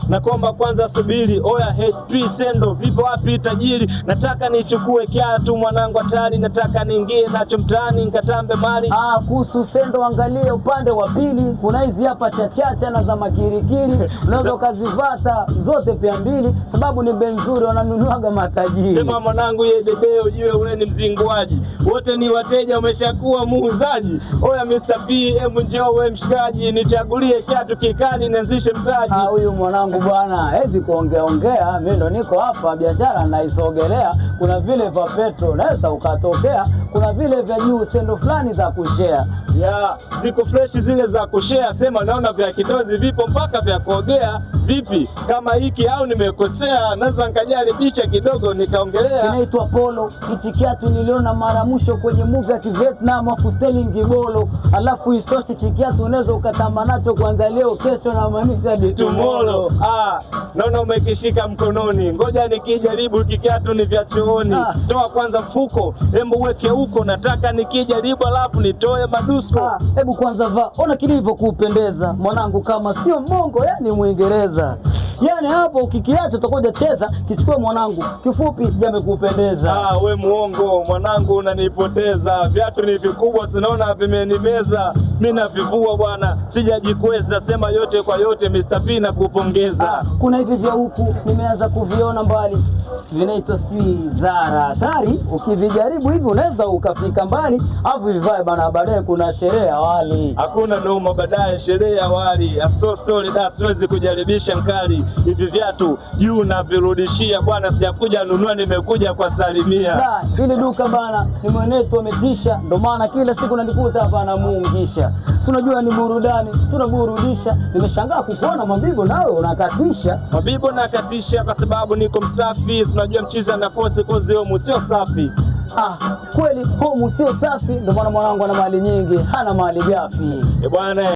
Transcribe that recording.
na komba kwanza subiri. Oya HP Sendo, vipo wapi tajiri? Nataka nichukue kiatu mwanangu hatari, nataka niingie nacho mtaani nikatambe mali. Kuhusu Sendo angalia upande wa pili, kuna hizi hapa chachacha na za makirikiri. Unaweza ukazivata zote pia mbili, sababu ni bei nzuri wananunuaga matajiri. Sema mwanangu ye dede ujue wewe ni mzinguaji, wote ni wateja umeshakuwa muuzaji. Oya Mr. P hebu njoo wewe mshikaji, nichagulie kiatu kikali nianzishe mtaji. Huyu mwanangu bwana hezi kuongea, mimi ndo niko hapa biashara naisogelea. Kuna vile vya petro naweza ukatokea, kuna vile vya juu Sendo fulani za kushare. Ziko fresh zile za kushare, sema naona vya kidozi vipo mpaka vya kuogea. Vipi kama hiki au nimekosea? Naweza nikajaribisha kidogo nikaongelea. Kinaitwa Polo. Hichi kiatu niliona mara mwisho kwenye movie ya Vietnam afu Sterling Gibolo. Alafu istoshe hichi kiatu unaweza ukatamba nacho kuanza leo kesho na maanisha di tomorrow. Naona umekishika mkononi, ngoja nikijaribu kiatu ni vya chooni. Toa kwanza mfuko, hebu weke huko, nataka nikijaribu alafu nitoe madusko. Hebu kwanza vaa, ona kilivyo kupendeza mwanangu, kama sio Mongo yani Muingereza. Yani hapo ukikiacha utakoja cheza, kichukue mwanangu, kifupi yamekupendeza. We muongo mwanangu unanipoteza, viatu ni vikubwa sinaona vimenimeza. Mimi navivua bwana, sijajikweza, sema yote kwa yote Mr. P na kupongeza. Kuna hivi vya huku nimeanza kuviona mbali, vinaitwa sijui Zara hatari. Ukivijaribu hivi unaweza ukafika mbali, afu vivae bana, baadaye kuna sherehe awali. Hakuna noma, baadaye sherehe awali. Sorry da, siwezi kujaribisha mkali. Hivi viatu juu na virudishia bwana, sijakuja nunua, nimekuja kwa salimia. Ile duka bana ni mwenetu ametisha, ndo maana kila siku nalikuta hapa namuungisha. Si unajua ni burudani, tunaburudisha. Nimeshangaa kukuona Mabibo nawe unakatisha. Mabibo nakatisha kwa sababu niko msafi. Unajua mchiza na force kozi homu sio safi. Kweli homu sio safi, ndo maana mwanangu ana mali nyingi, hana mali gafi. Bwana